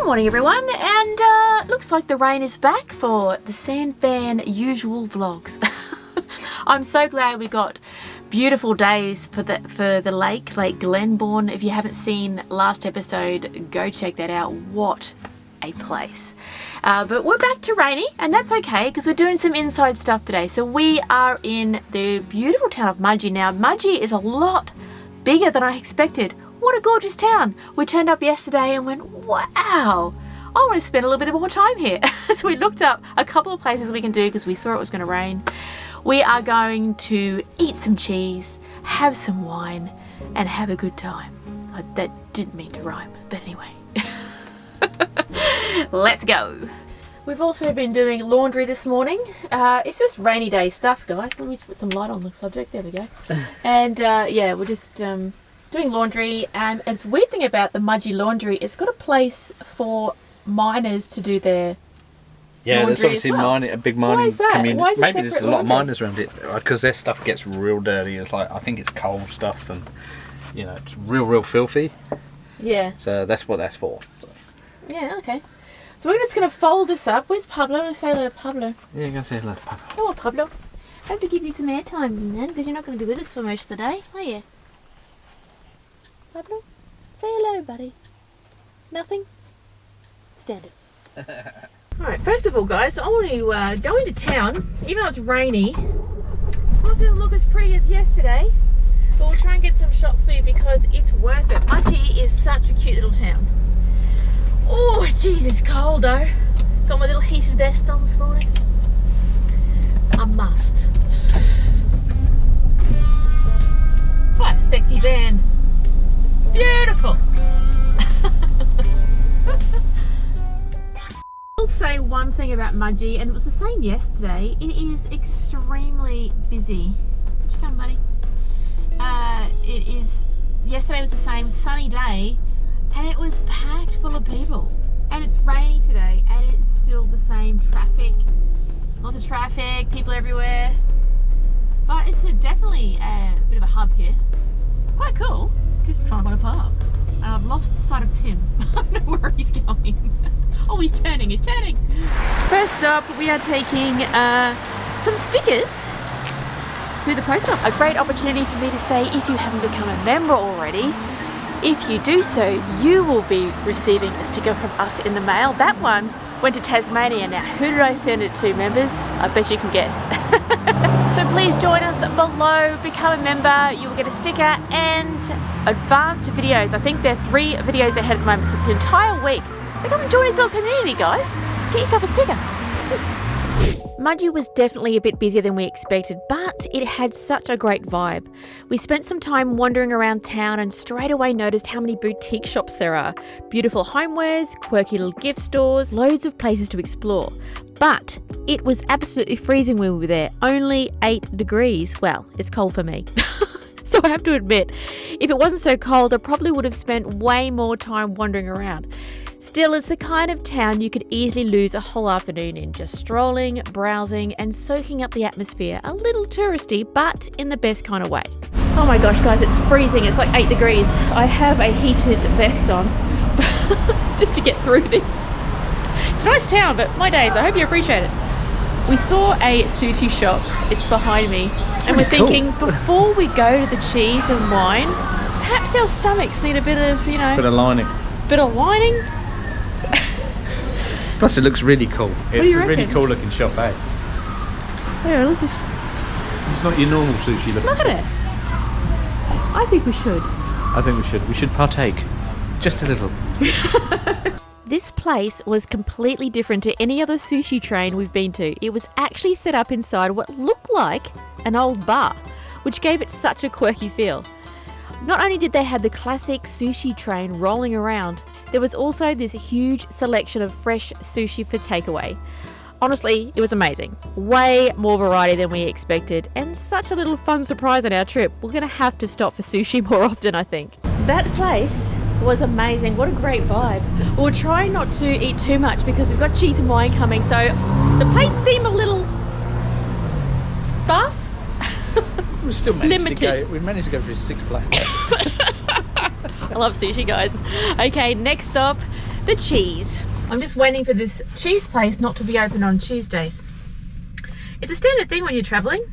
morning everyone, and looks like the rain is back for the Sand Van usual vlogs. I'm so glad we got beautiful days for the Lake Glenbourne. If you haven't seen last episode, go check that out. What a place. But we're back to rainy, and that's okay because we're doing some inside stuff today. So we are in the beautiful town of Mudgee. Now Mudgee is a lot bigger than I expected. What a gorgeous town. We turned up yesterday and went, wow, I want to spend a little bit more time here. So we looked up a couple of places we can do because we saw it was going to rain. We are going to eat some cheese, have some wine, and have a good time. That didn't mean to rhyme, but anyway. Let's go. We've also been doing laundry this morning. It's just rainy day stuff, guys. Let me put some light on the subject. There we go. And yeah, we're just doing laundry. And it's a weird thing about the Mudgee laundry. It's got a place for miners to do their laundry. There's obviously well. a big mining community. Why is Maybe there's a lot of laundry? miners around it because their stuff gets real dirty. It's like, I think it's coal stuff, and you know, it's real filthy. Yeah. So that's what that's for. Yeah. Okay. So we're just going to fold this up. Where's Pablo? Let's say hello to Pablo. Yeah, you're going to say hello to Pablo. Oh, Pablo. I have to give you some airtime, man, because you're not going to be with us for most of the day, are you? Pablo? Say hello, buddy. Nothing? Standard. Alright, first of all, guys, I want to go into town. Even though it's rainy, it's not going to look as pretty as yesterday, but we'll try and get some shots for you because it's worth it. Mudgee is such a cute little town. Oh, jeez, it's cold though. Got my little heated vest on this morning. A must. What a sexy van. Beautiful. I'll say one thing about Mudgee, and it was the same yesterday. It is extremely busy. Where'd you come, buddy? Yesterday was the same sunny day, and it was packed full of people. And it's rainy today, and it's still the same traffic. Lots of traffic, people everywhere. But it's definitely a bit of a hub here. It's quite cool. Just trying to find a park. And I've lost sight of Tim. I don't know where he's going. Oh, he's turning. First up, we are taking some stickers to the post office. A great opportunity for me to say, if you haven't become a member already, if you do so, you will be receiving a sticker from us in the mail. That one went to Tasmania. Now, who did I send it to, members? I bet you can guess. So please join us below, become a member. You will get a sticker and advanced videos. I think there are 3 videos ahead at the moment, so it's an entire week. So come and join this little community, guys. Get yourself a sticker. Mudgee was definitely a bit busier than we expected, but it had such a great vibe. We spent some time wandering around town and straight away noticed how many boutique shops there are. Beautiful homewares, quirky little gift stores, loads of places to explore. But it was absolutely freezing when we were there, only 8 degrees. Well, it's cold for me. So I have to admit, if it wasn't so cold, I probably would have spent way more time wandering around. Still, it's the kind of town you could easily lose a whole afternoon in, just strolling, browsing, and soaking up the atmosphere. A little touristy, but in the best kind of way. Oh my gosh, guys, it's freezing. It's like 8 degrees. I have a heated vest on just to get through this. It's a nice town, but my days, I hope you appreciate it. We saw a sushi shop. It's behind me. And we're thinking, before we go to the cheese and wine, perhaps our stomachs need a bit of, you know... Bit of lining. Bit of lining. Plus, it looks really cool. It's a really reckon? cool looking shop, eh? Yeah, let's just... It's not your normal sushi looking Look at it. I think we should. I think we should. We should partake. Just a little. This place was completely different to any other sushi train we've been to. It was actually set up inside what looked like an old bar, which gave it such a quirky feel. Not only did they have the classic sushi train rolling around, there was also this huge selection of fresh sushi for takeaway. Honestly, it was amazing. Way more variety than we expected, and such a little fun surprise on our trip. We're going to have to stop for sushi more often, I think. That place was amazing. What a great vibe. We'll try not to eat too much because we've got cheese and wine coming, so the plates seem a little sparse. We still managed Limited. to go. We managed to go through 6 plates. I love sushi, guys. Okay, next stop, the cheese. I'm just waiting for this cheese place not to be open on Tuesdays. It's a standard thing when you're traveling.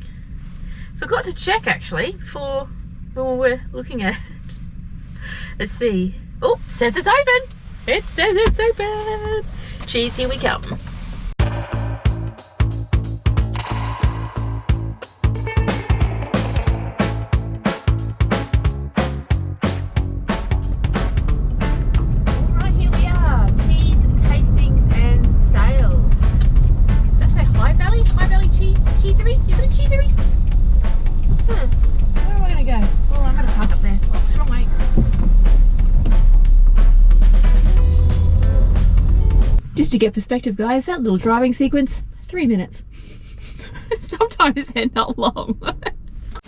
Forgot to check actually for when we're looking at it. Let's see. Oh, says it's open. It says it's open. Cheese, here we come. Just to get perspective, guys, that little driving sequence, 3 minutes. Sometimes they're not long.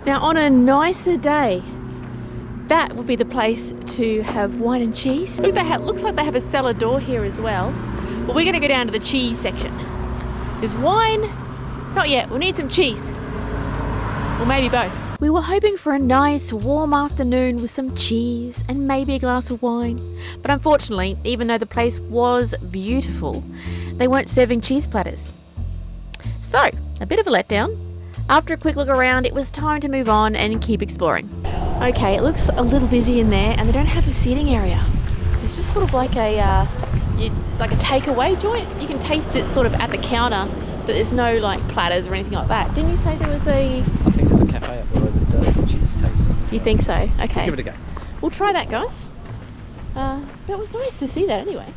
Now, on a nicer day, that would be the place to have wine and cheese. Look, looks like they have a cellar door here as well. But we're going to go down to the cheese section. There's wine, not yet. We'll need some cheese, or maybe both. We were hoping for a nice warm afternoon with some cheese and maybe a glass of wine. But unfortunately, even though the place was beautiful, they weren't serving cheese platters. So, a bit of a letdown. After a quick look around, it was time to move on and keep exploring. Okay, it looks a little busy in there and they don't have a seating area. It's just sort of like it's like a takeaway joint. You can taste it sort of at the counter, but there's no like platters or anything like that. Didn't you say there was a... I think there's a cafe up the road that does cheese tasting. You think so? Okay. Give it a go. We'll try that, guys. But it was nice to see that anyway.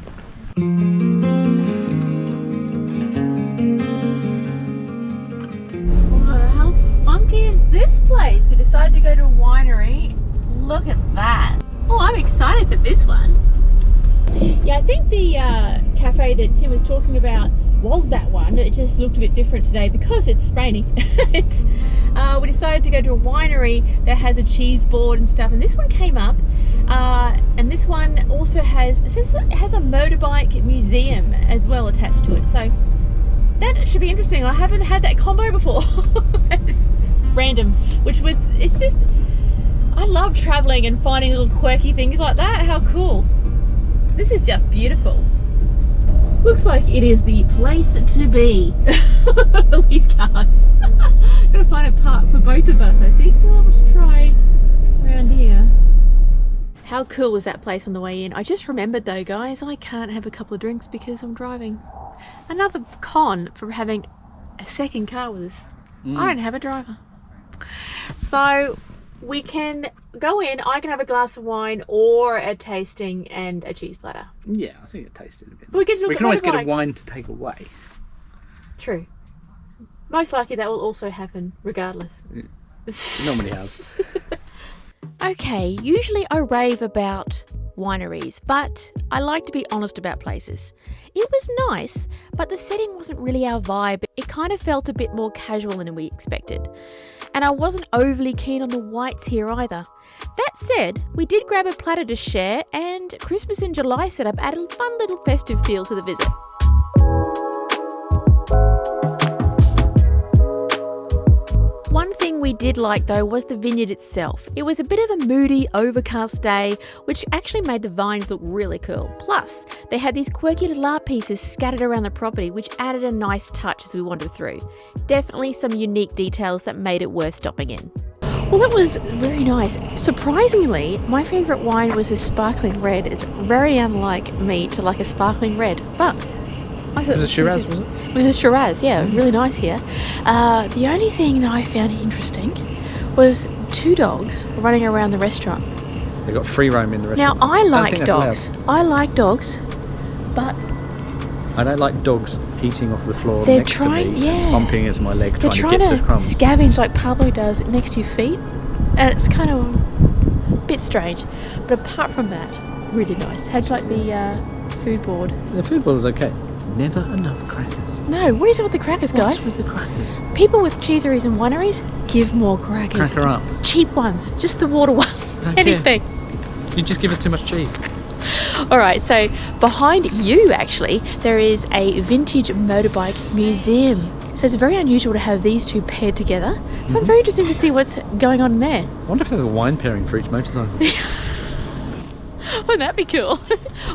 Whoa, how funky is this place? We decided to go to a winery. Look at that. Oh, I'm excited for this one. Yeah, I think the cafe that Tim was talking about was that one. It just looked a bit different today because it's raining. We decided to go to a winery that has a cheese board and stuff, and this one came up, and this one also has, it says it has a motorbike museum as well attached to it, so that should be interesting. I haven't had that combo before. It's random, it's just, I love traveling and finding little quirky things like that. How cool. This is just beautiful. Looks like it is the place to be. These cars. Gotta find a park for both of us, I think. I'll just try around here. How cool was that place on the way in? I just remembered though, guys, I can't have a couple of drinks because I'm driving. Another con for having a second car with us. I don't have a driver. So we can go in, I can have a glass of wine or a tasting and a cheese platter. Yeah, I think it tasted a bit. We can always get a wine to take away. True. Most likely that will also happen regardless. It normally has. Okay, usually I rave about wineries, but I like to be honest about places. It was nice, but the setting wasn't really our vibe. It kind of felt a bit more casual than we expected. And I wasn't overly keen on the whites here either. That said, we did grab a platter to share, and Christmas in July setup added a fun little festive feel to the visit. One thing we did like though was the vineyard itself. It was a bit of a moody, overcast day, which actually made the vines look really cool. Plus, they had these quirky little art pieces scattered around the property, which added a nice touch as we wandered through. Definitely some unique details that made it worth stopping in. Well, that was very nice. Surprisingly, my favourite wine was this sparkling red. It's very unlike me to like a sparkling red, but I thought it was a Shiraz, was it? It was a Shiraz, yeah, really nice here. The only thing that I found interesting was 2 dogs running around the restaurant. They got free roam in the restaurant. Now, I like dogs. I like dogs, but I don't like dogs eating off the floor they're next trying, to me, yeah, bumping into my leg, they're trying to get to crumbs. Scavenge like Pablo does next to your feet, and it's kind of a bit strange. But apart from that, really nice. How'd you like the food board? The food board was okay. Never enough crackers. No, what is it with the crackers, guys? What's with the crackers? People with cheeseries and wineries, give more crackers. Cracker up. Cheap ones, just the water ones. Anything. You just give us too much cheese. Alright, so behind you actually, there is a vintage motorbike museum. So it's very unusual to have these two paired together. So I'm very interested to see what's going on in there. I wonder if there's a wine pairing for each motorcycle. Wouldn't that be cool?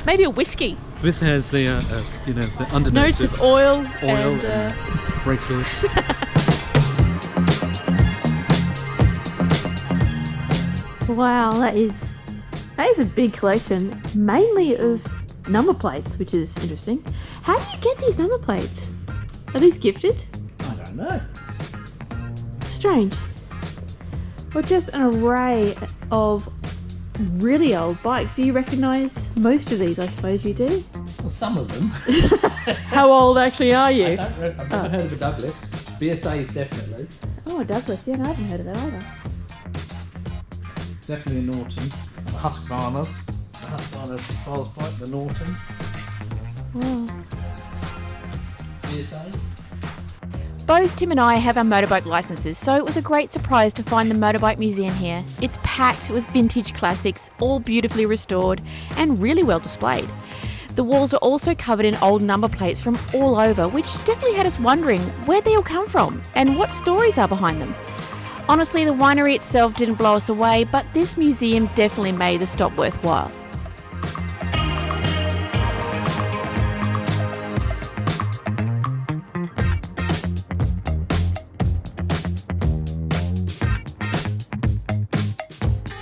Maybe a whiskey. This has the, you know, the undernotes Notes of oil and and breakfast. wow, that is a big collection, mainly of number plates, which is interesting. How do you get these number plates? Are these gifted? I don't know. Strange. Or just an array of really old bikes. Do you recognise most of these? I suppose you do. Well, some of them. How old actually are you? I've never heard of a Douglas. BSA's definitely. Oh, a Douglas. Yeah, no, I haven't heard of that either. Definitely a Norton. A Husqvarna. The Husqvarna Files bike, the Norton. Wow. BSA's. Both Tim and I have our motorbike licenses, so it was a great surprise to find the motorbike museum here. It's packed with vintage classics, all beautifully restored and really well displayed. The walls are also covered in old number plates from all over, which definitely had us wondering where they all come from and what stories are behind them. Honestly, the winery itself didn't blow us away, but this museum definitely made the stop worthwhile.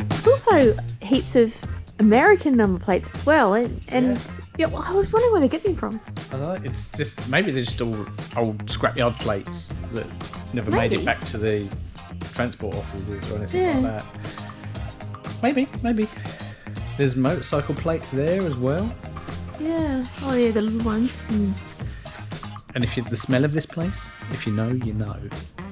There's also heaps of American number plates as well, and yeah, well, I was wondering where they're getting them from. I don't know, it's just, maybe they're just all old scrapyard plates that never made it back to the transport offices or anything like that. Maybe. There's motorcycle plates there as well. Yeah. Oh yeah, the little ones. Mm. And if you, the smell of this place, if you know, you know.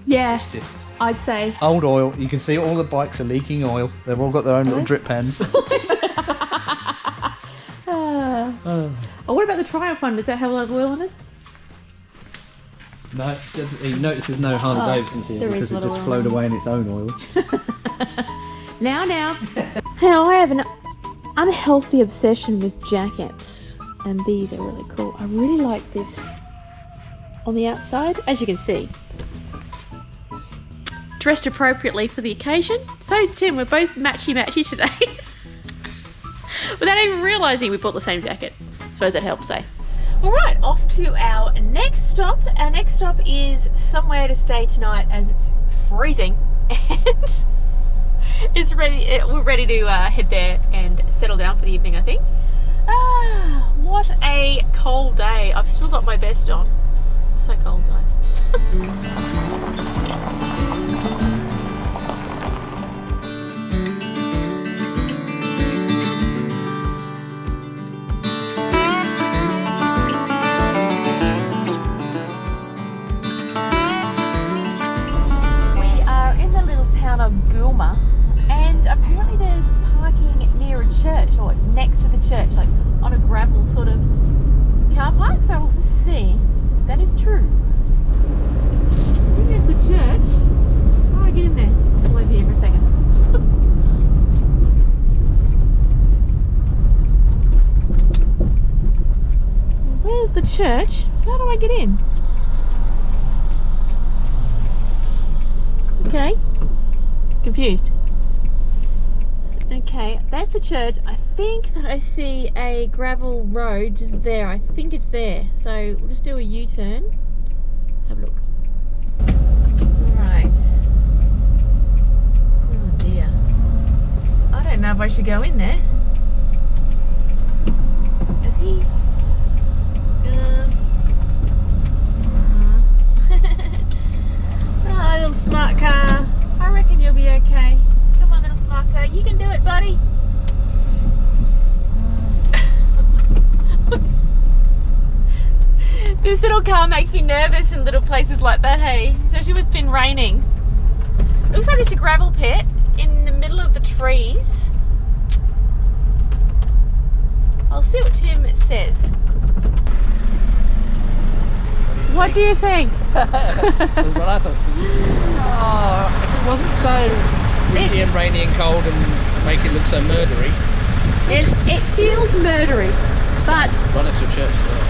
Yeah, It's just I'd say. old oil. You can see all the bikes are leaking oil. They've all got their own little drip pans. Oh, what about the Triumph one? Does that have a lot of oil in it? No, he notices no Harley Davidson's here there is because a it lot of just oil flowed in it. away in its own oil. Now. Now I have an unhealthy obsession with jackets, and these are really cool. I really like this on the outside, as you can see. Dressed appropriately for the occasion. So's Tim. We're both matchy today. Without even realising we bought the same jacket. I suppose that helps, eh? Alright, off to our next stop. Our next stop is somewhere to stay tonight as it's freezing and it's we're ready to head there and settle down for the evening, I think. What a cold day. I've still got my vest on. It's so cold, guys. Of Goolma, and apparently there's parking near a church or next to the church, like on a gravel sort of car park, so we'll just see if that is true. Here goes the church. Oh, get in there. I'll pull over here for a second. Where's the church? How do I get in? Okay. Confused. Okay, that's the church. I think that I see a gravel road just there. I think it's there. So we'll just do a U-turn. Have a look. Alright. Oh dear. I don't know if I should go in there. Is he? Oh, little smart car. I reckon you'll be okay. Come on, little smart car. You can do it, buddy. This little car makes me nervous in little places like that, hey? Especially with it been raining. Looks like it's a gravel pit in the middle of the trees. I'll see what Tim says. What do you think? That's what I thought. Oh, if it wasn't so windy and rainy and cold and make it look so murdery. It feels murdery, but Right next to a church as well.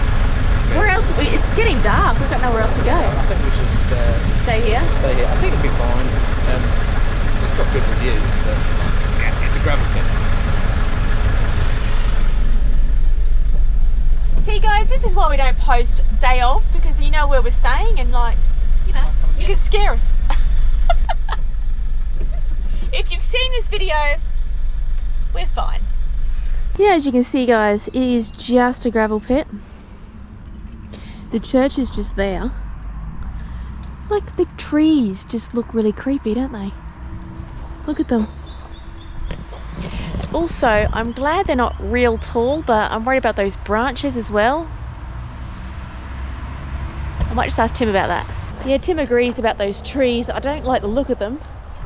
where else? It's getting dark. We've got nowhere else to go. I think we should just Stay here. stay here. I think it'll be fine. It's got good reviews, but yeah, it's a gravel pit. don't post day off because you know where we're staying and like, you know, you can scare us. If you've seen this video, we're fine. Yeah, as you can see guys, it is just a gravel pit. The church is just there. Like the trees just look really creepy, don't they? Look at them. Also, I'm glad they're not real tall, but I'm worried about those branches as well. I might just ask Tim about that. Yeah, Tim agrees about those trees. I don't like the look of them.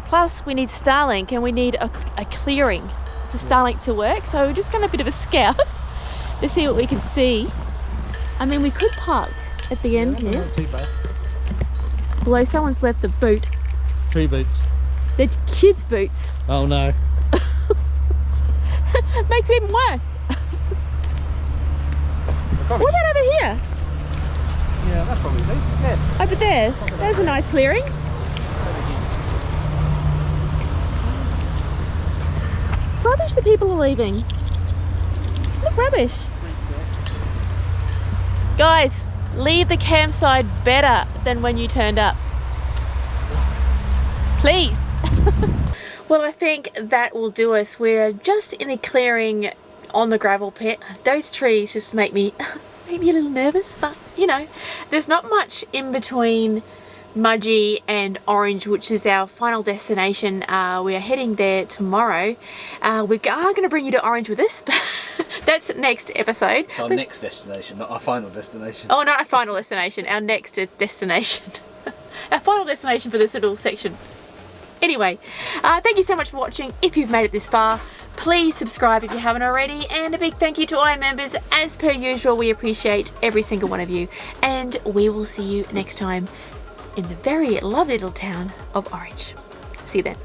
Plus, we need Starlink and we need a clearing for Starlink to work. So we're just going a bit of a scout to see what we can see. I mean, we could park at the end here. Not too bad. Although someone's left the boot. Tree boots. They're kids' boots. Oh no. Makes it even worse. What about over here? Yeah, that's probably me. Yeah. Over there. There's a nice clearing. Rubbish the people are leaving. Look, rubbish. Guys, leave the campsite better than when you turned up. Please. Well, I think that will do us. We're just in the clearing on the gravel pit. Those trees just make me a little nervous, but you know, there's not much in between Mudgee and Orange, which is our final destination. We are heading there tomorrow. We are going to bring you to Orange with us, but that's next episode. It's our next destination, not our final destination. Oh, not our final destination, our next destination. Our final destination for this little section. Anyway, thank you so much for watching. If you've made it this far, please subscribe if you haven't already, and a big thank you to all our members. As per usual, we appreciate every single one of you, and we will see you next time in the very lovely little town of Orange. See you then.